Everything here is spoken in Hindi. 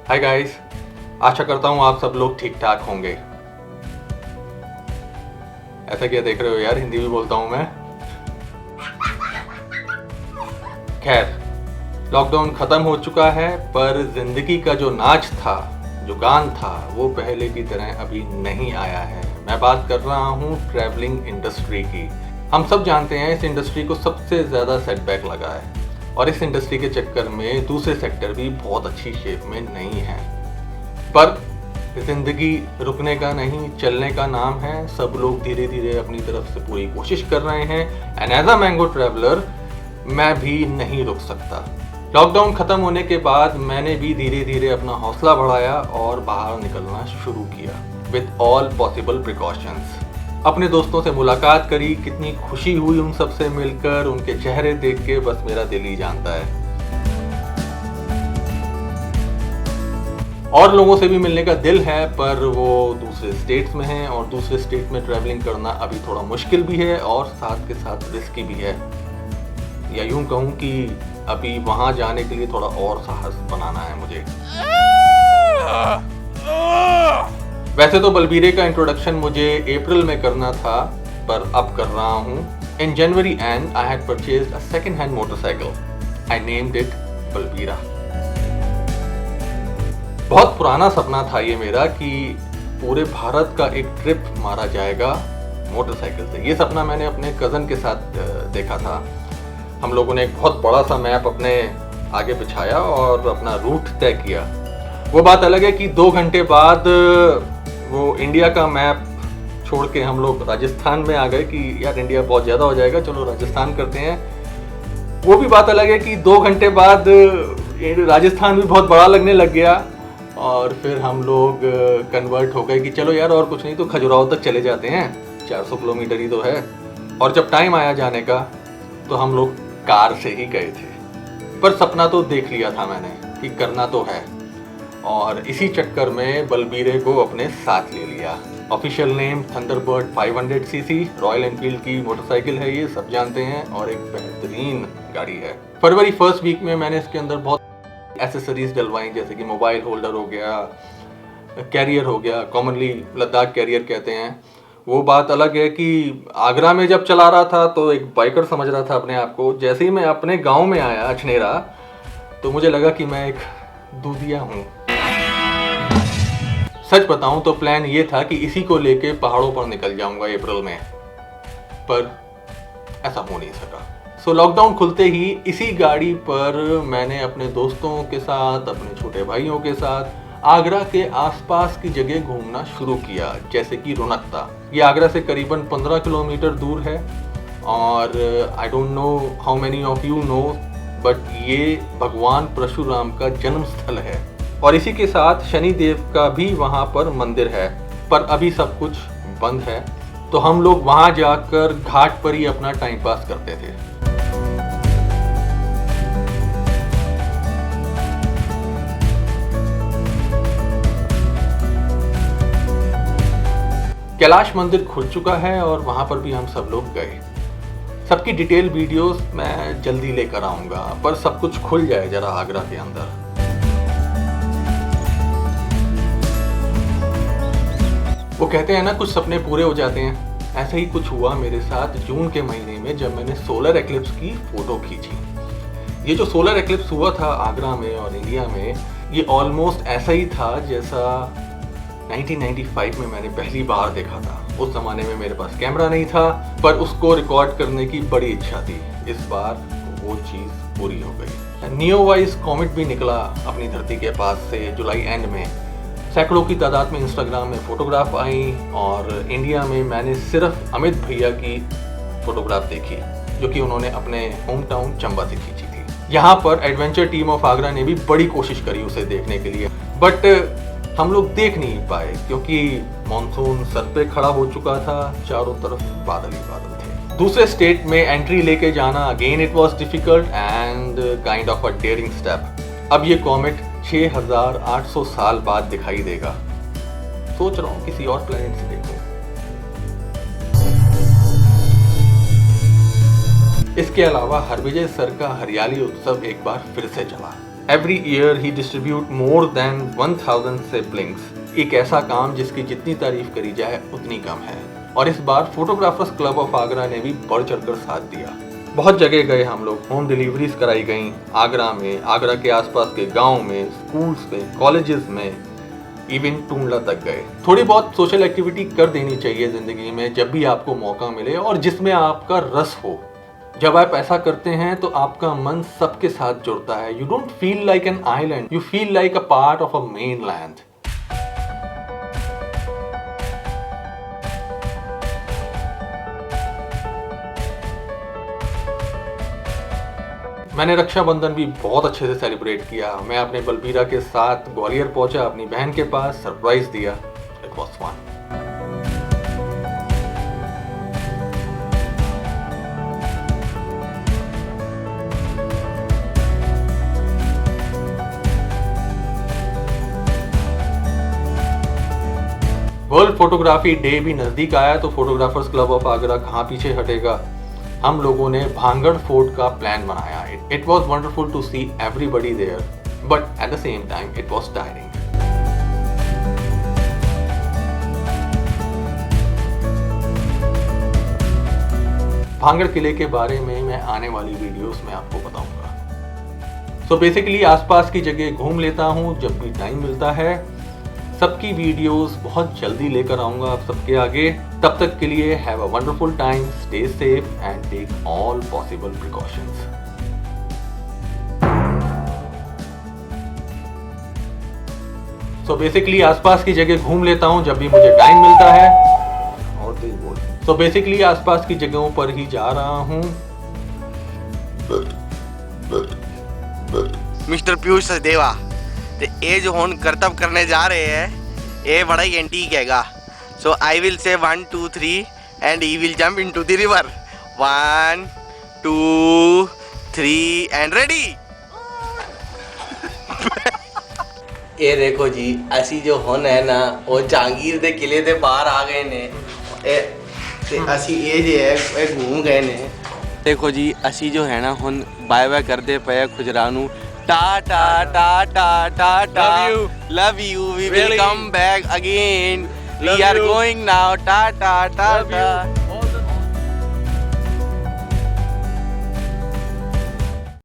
हाय गाइस, आशा करता हूँ आप सब लोग ठीक ठाक होंगे। ऐसा क्या देख रहे हो यार, हिंदी भी बोलता हूँ मैं। खैर, लॉकडाउन खत्म हो चुका है, पर जिंदगी का जो नाच था, जो गान था, वो पहले की तरह अभी नहीं आया है। मैं बात कर रहा हूँ ट्रैवलिंग इंडस्ट्री की। हम सब जानते हैं इस इंडस्ट्री को सबसे ज़्यादा सेटबैक लगा है और इस इंडस्ट्री के चक्कर में दूसरे सेक्टर भी बहुत अच्छी शेप में नहीं है। पर जिंदगी रुकने का नहीं, चलने का नाम है। सब लोग धीरे धीरे अपनी तरफ से पूरी कोशिश कर रहे हैं and as a mango traveller मैं भी नहीं रुक सकता। लॉकडाउन खत्म होने के बाद मैंने भी धीरे धीरे अपना हौसला बढ़ाया और बाहर निकलना शुरू किया विद ऑल पॉसिबल प्रिकॉशंस। अपने दोस्तों से मुलाकात करी, कितनी खुशी हुई उन सबसे मिलकर, उनके चेहरे देख के बस मेरा दिल ही जानता है। और लोगों से भी मिलने का दिल है, पर वो दूसरे स्टेट्स में हैं और दूसरे स्टेट में ट्रैवलिंग करना अभी थोड़ा मुश्किल भी है और साथ के साथ रिस्की भी है। या यूं कहूं कि अभी वहां जाने के लिए थोड़ा और साहस बनाना है मुझे। वैसे तो बलबीरे का इंट्रोडक्शन मुझे अप्रैल में करना था, पर अब कर रहा हूँ। In January and I had purchased a second hand motorcycle. I named it Balbira. बहुत पुराना सपना था ये मेरा कि पूरे भारत का एक ट्रिप मारा जाएगा मोटरसाइकिल से। ये सपना मैंने अपने कज़न के साथ देखा था। हम लोगों ने एक बहुत बड़ा सा मैप अपने आगे बिछाया और अपना रूट तय किया। वो बात अलग है कि 2 घंटे बाद वो इंडिया का मैप छोड़ के हम लोग राजस्थान में आ गए कि यार इंडिया बहुत ज़्यादा हो जाएगा, चलो राजस्थान करते हैं। वो भी बात अलग है कि 2 घंटे बाद राजस्थान भी बहुत बड़ा लगने लग गया और फिर हम लोग कन्वर्ट हो गए कि चलो यार और कुछ नहीं तो खजुराहो तक चले जाते हैं, 400 किलोमीटर ही तो है। और जब टाइम आया जाने का तो हम लोग कार से ही गए थे। पर सपना तो देख लिया था मैंने कि करना तो है, और इसी चक्कर में बलबीरे को अपने साथ ले लिया। Official name Thunderbird 500 CC royal Enfield की मोटरसाइकिल है, ये सब जानते हैं और एक बेहतरीन गाड़ी है। फरवरी फर्स्ट वीक में मैंने इसके अंदर बहुत एसेसरीज डलवाई, जैसे कि मोबाइल होल्डर हो गया, कैरियर हो गया, कॉमनली लद्दाख कैरियर कहते हैं। वो बात अलग है कि आगरा में जब चला रहा था तो एक बाइकर समझ रहा था अपने आप को। जैसे ही मैं अपने गांव में आया अछनेरा तो मुझे लगा कि मैं एक दूधिया हूँ। सच बताऊं तो प्लान ये था कि इसी को लेके पहाड़ों पर निकल जाऊंगा अप्रैल में, पर ऐसा हो नहीं सका। सो लॉकडाउन खुलते ही इसी गाड़ी पर मैंने अपने दोस्तों के साथ, अपने छोटे भाइयों के साथ आगरा के आसपास की जगह घूमना शुरू किया, जैसे कि रोनकता। ये आगरा से करीबन 15 किलोमीटर दूर है और I don't know how many of you know, but ये भगवान परशुराम का जन्म स्थल है और इसी के साथ शनि देव का भी वहाँ पर मंदिर है। पर अभी सब कुछ बंद है, तो हम लोग वहाँ जाकर घाट पर ही अपना टाइम पास करते थे। कैलाश मंदिर खुल चुका है और वहाँ पर भी हम सब लोग गए। सबकी डिटेल वीडियोस मैं जल्दी लेकर आऊँगा, पर सब कुछ खुल जाए जरा आगरा के अंदर। वो कहते हैं ना कुछ सपने पूरे हो जाते हैं, ऐसा ही कुछ हुआ मेरे साथ जून के महीने में जब मैंने सोलर एक्लिप्स की फोटो खींची। ये जो सोलर एक्लिप्स हुआ था आगरा में और इंडिया में, ये ऑलमोस्ट ऐसा ही था जैसा 1995 में मैंने पहली बार देखा था। उस जमाने में मेरे पास कैमरा नहीं था, पर उसको रिकॉर्ड करने की बड़ी इच्छा थी। इस बार वो चीज़ पूरी हो गई। नियोवाइज कॉमेट भी निकला अपनी धरती के पास से जुलाई एंड में। सैकड़ों की तादाद में इंस्टाग्राम में फोटोग्राफ आई और इंडिया में मैंने सिर्फ अमित भैया की फोटोग्राफ देखी, जो कि उन्होंने अपने होम टाउन चंबा से खींची थी। यहाँ पर एडवेंचर टीम ऑफ आगरा ने भी बड़ी कोशिश करी उसे देखने के लिए, बट हम लोग देख नहीं पाए क्योंकि मॉनसून सर पे खड़ा हो चुका था, चारों तरफ बादल ही बादल थे। दूसरे स्टेट में एंट्री लेके जाना again it was difficult and kind of a dairying step. अब ये कॉमेट 6800 साल बाद दिखाई देगा। सोच रहा हूँ किसी और प्लेनेट से देखूं। इसके अलावा हरविजय सर का हरियाली उत्सव एक बार फिर से चला। एवरी ईयर ही डिस्ट्रीब्यूट मोर देन 1000 सिबलिंग्स। एक ऐसा काम जिसकी जितनी तारीफ करी जाए उतनी कम है। और इस बार फोटोग्राफर्स क्लब ऑफ आगरा ने भी बढ़ चढ़कर साथ दिया। बहुत जगह गए हम लोग, होम डिलीवरीज कराई गई आगरा में, आगरा के आसपास के गांव में, स्कूल्स में, कॉलेजेस में, इवन टूंडला तक गए। थोड़ी बहुत सोशल एक्टिविटी कर देनी चाहिए ज़िंदगी में जब भी आपको मौका मिले और जिसमें आपका रस हो। जब आप ऐसा करते हैं तो आपका मन सबके साथ जुड़ता है। You don't feel like an island, you feel like a part of a main land. मैंने रक्षाबंधन भी बहुत अच्छे से सेलिब्रेट किया। मैं अपने बलबीरा के साथ ग्वालियर पहुंचा, अपनी बहन के पास सरप्राइज दिया। It was fun. World photography day भी नजदीक आया तो फोटोग्राफर्स क्लब ऑफ आगरा कहाँ पीछे हटेगा। हम लोगों ने भांगड़ फोर्ट का प्लान बनाया। It was wonderful to see everybody there, but at the same time it was tiring. Bhangarh किले के बारे में मैं आने वाली वीडियोस में आपको बताऊंगा। सो बेसिकली आसपास की जगह घूम लेता हूँ जब भी टाइम मिलता है। सबकी वीडियोस बहुत जल्दी लेकर आऊंगा आप सबके आगे। तब तक के लिए have a wonderful time, stay safe and take all possible precautions. So basically आसपास की जगह घूम लेता हूं जब भी मुझे टाइम मिलता है। और तेज बोल। सो बेसिकली आसपास की जगहों पर ही जा रहा हूं। मिस्टर पीयूष सचदेवा ते ये जो हम करतब करने जा रहे हैं ये बड़ा ही एंटीक हैगा। सो I will say 1 2 3 and he will jump into the river. 1 2 3 and ready. ये देखो जी असी जो हुन है ना वो जहांगीर दे किले दे बाहर आ गए ने। ते असी ये जे है घूम गए ने। देखो जी असी जो है ना हुन बाय बाय करते पे खुजरा नू। Tata Tata Tata, love you, we will come back again, we are going now, Tata Tata.